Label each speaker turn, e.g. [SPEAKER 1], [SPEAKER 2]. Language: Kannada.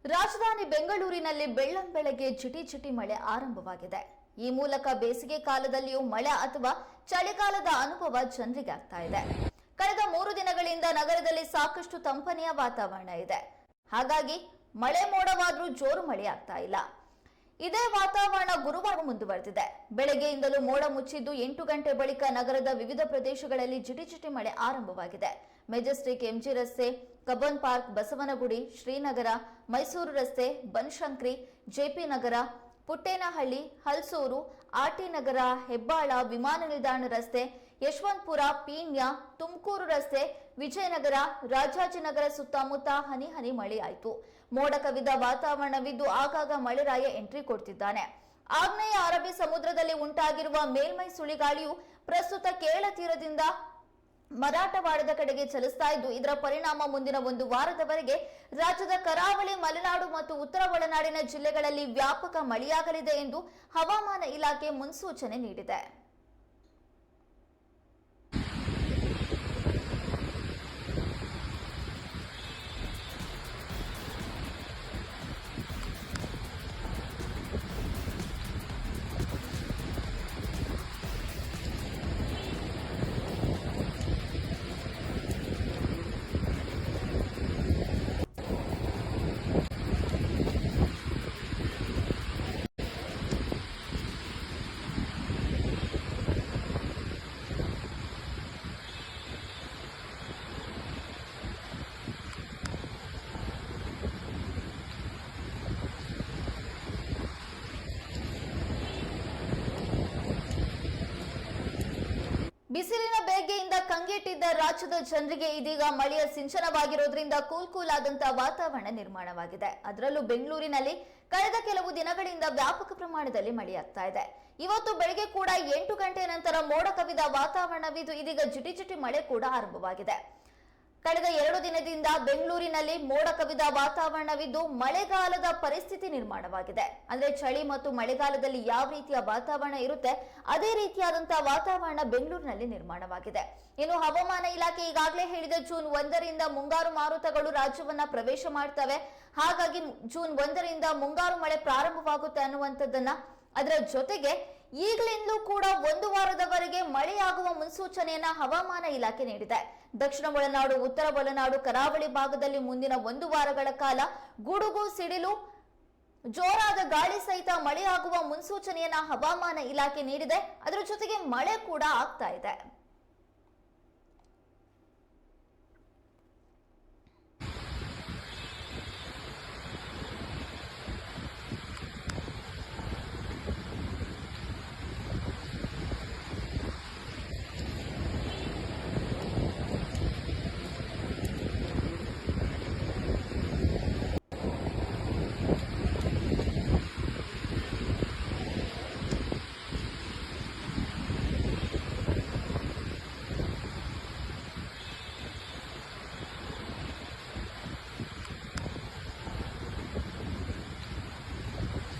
[SPEAKER 1] ರಾಜಧಾನಿ ಬೆಂಗಳೂರಿನಲ್ಲಿ ಬೆಳ್ಳಂಬೆಳಗ್ಗೆ ಚಿಟಿ ಮಳೆ ಆರಂಭವಾಗಿದೆ. ಈ ಮೂಲಕ ಬೇಸಿಗೆ ಕಾಲದಲ್ಲಿಯೂ ಮಳೆ ಅಥವಾ ಚಳಿಗಾಲದ ಅನುಭವ ಜನರಿಗೆ ಆಗ್ತಾ ಇದೆ. ಕಳೆದ 3 ದಿನಗಳಿಂದ ನಗರದಲ್ಲಿ ಸಾಕಷ್ಟು ತಂಪನೆಯ ವಾತಾವರಣ ಇದೆ. ಹಾಗಾಗಿ ಮಳೆ ಮೋಡವಾದ್ರೂ ಜೋರು ಮಳೆ ಆಗ್ತಾ ಇಲ್ಲ. ಇದೇ ವಾತಾವರಣ ಗುರುವಾರ ಮುಂದುವರೆದಿದೆ. ಬೆಳಗ್ಗೆಯಿಂದಲೂ ಮೋಡ ಮುಚ್ಚಿದ್ದು 8 ಗಂಟೆ ಬಳಿಕ ನಗರದ ವಿವಿಧ ಪ್ರದೇಶಗಳಲ್ಲಿ ಜಿಟಿ ಮಳೆ ಆರಂಭವಾಗಿದೆ. ಮೆಜೆಸ್ಟಿಕ್, ಎಂಜಿ ರಸ್ತೆ, ಕಬ್ಬನ್ ಪಾರ್ಕ್, ಬಸವನಗುಡಿ, ಶ್ರೀನಗರ, ಮೈಸೂರು ರಸ್ತೆ, ಬನಶಂಕರಿ, ಜೆಪಿ ನಗರ, ಪುಟ್ಟೇನಹಳ್ಳಿ, ಹಲ್ಸೂರು, ಆರ್ಟಿ ನಗರ, ಹೆಬ್ಬಾಳ, ವಿಮಾನ ನಿಲ್ದಾಣ ರಸ್ತೆ, ಯಶವಂತಪುರ, ಪೀಣ್ಯ, ತುಮಕೂರು ರಸ್ತೆ, ವಿಜಯನಗರ, ರಾಜಾಜಿನಗರ ಸುತ್ತಮುತ್ತ ಹನಿ ಮಳೆಯಾಯಿತು. ಮೋಡ ಕವಿದ ವಾತಾವರಣವಿದ್ದು ಆಗಾಗ ಮಳೆರಾಯ ಎಂಟ್ರಿ ಕೊಡ್ತಿದ್ದಾನೆ. ಆಗ್ನೇಯ ಅರಬ್ಬಿ ಸಮುದ್ರದಲ್ಲಿ ಉಂಟಾಗಿರುವ ಮೇಲ್ಮೈ ಸುಳಿಗಾಳಿಯು ಪ್ರಸ್ತುತ ಕೇರಳ ತೀರದಿಂದ ಮರಾಠವಾಡದ ಕಡೆಗೆ ಚಲಿಸ್ತಾ ಇದ್ದು, ಇದರ ಪರಿಣಾಮ ಮುಂದಿನ 1 ವಾರದವರೆಗೆ ರಾಜ್ಯದ ಕರಾವಳಿ, ಮಲೆನಾಡು ಮತ್ತು ಉತ್ತರ ಒಳನಾಡಿನ ಜಿಲ್ಲೆಗಳಲ್ಲಿ ವ್ಯಾಪಕ ಮಳೆಯಾಗಲಿದೆ ಎಂದು ಹವಾಮಾನ ಇಲಾಖೆ ಮುನ್ಸೂಚನೆ ನೀಡಿದೆ. ಬಿಸಿಲಿನ ಬೇಗೆಯಿಂದ ಕಂಗೆಟ್ಟಿದ್ದ ರಾಜ್ಯದ ಜನರಿಗೆ ಇದೀಗ ಮಳೆಯ ಸಿಂಚನವಾಗಿರೋದ್ರಿಂದ ಕೂಲ್ ಆದಂತಹ ವಾತಾವರಣ ನಿರ್ಮಾಣವಾಗಿದೆ. ಅದರಲ್ಲೂ ಬೆಂಗಳೂರಿನಲ್ಲಿ ಕಳೆದ ಕೆಲವು ದಿನಗಳಿಂದ ವ್ಯಾಪಕ ಪ್ರಮಾಣದಲ್ಲಿ ಮಳೆಯಾಗ್ತಾ ಇದೆ. ಇವತ್ತು ಬೆಳಗ್ಗೆ ಕೂಡ 8 ಗಂಟೆ ನಂತರ ಮೋಡ ಕವಿದ ವಾತಾವರಣವಿದ್ದು ಇದೀಗ ಜಿಟಿ ಮಳೆ ಕೂಡ ಆರಂಭವಾಗಿದೆ. ಕಳೆದ 2 ದಿನದಿಂದ ಬೆಂಗಳೂರಿನಲ್ಲಿ ಮೋಡ ಕವಿದ ವಾತಾವರಣವಿದ್ದು ಮಳೆಗಾಲದ ಪರಿಸ್ಥಿತಿ ನಿರ್ಮಾಣವಾಗಿದೆ. ಅಂದ್ರೆ ಚಳಿ ಮತ್ತು ಮಳೆಗಾಲದಲ್ಲಿ ಯಾವ ರೀತಿಯ ವಾತಾವರಣ ಇರುತ್ತೆ ಅದೇ ರೀತಿಯಾದಂತಹ ವಾತಾವರಣ ಬೆಂಗಳೂರಿನಲ್ಲಿ ನಿರ್ಮಾಣವಾಗಿದೆ. ಇನ್ನು ಹವಾಮಾನ ಇಲಾಖೆ ಈಗಾಗಲೇ ಹೇಳಿದ ಜೂನ್ 1ರಿಂದ ಮುಂಗಾರು ಮಾರುತಗಳು ರಾಜ್ಯವನ್ನ ಪ್ರವೇಶ ಮಾಡ್ತವೆ. ಹಾಗಾಗಿ ಜೂನ್ 1ರಿಂದ ಮುಂಗಾರು ಮಳೆ ಪ್ರಾರಂಭವಾಗುತ್ತೆ ಅನ್ನುವಂಥದ್ದನ್ನ, ಅದರ ಜೊತೆಗೆ ಈಗಲಿಂದಲೂ ಕೂಡ 1 ವಾರದವರೆಗೆ ಮಳೆಯಾಗುವ ಮುನ್ಸೂಚನೆಯನ್ನ ಹವಾಮಾನ ಇಲಾಖೆ ನೀಡಿದೆ. ದಕ್ಷಿಣ ಒಳನಾಡು, ಉತ್ತರ ಒಳನಾಡು, ಕರಾವಳಿ ಭಾಗದಲ್ಲಿ ಮುಂದಿನ 1 ವಾರಗಳ ಕಾಲ ಗುಡುಗು, ಸಿಡಿಲು, ಜೋರಾದ ಗಾಳಿ ಸಹಿತ ಮಳೆಯಾಗುವ ಮುನ್ಸೂಚನೆಯನ್ನ ಹವಾಮಾನ ಇಲಾಖೆ ನೀಡಿದೆ. ಅದರ ಜೊತೆಗೆ ಮಳೆ ಕೂಡ ಆಗ್ತಾ ಇದೆ.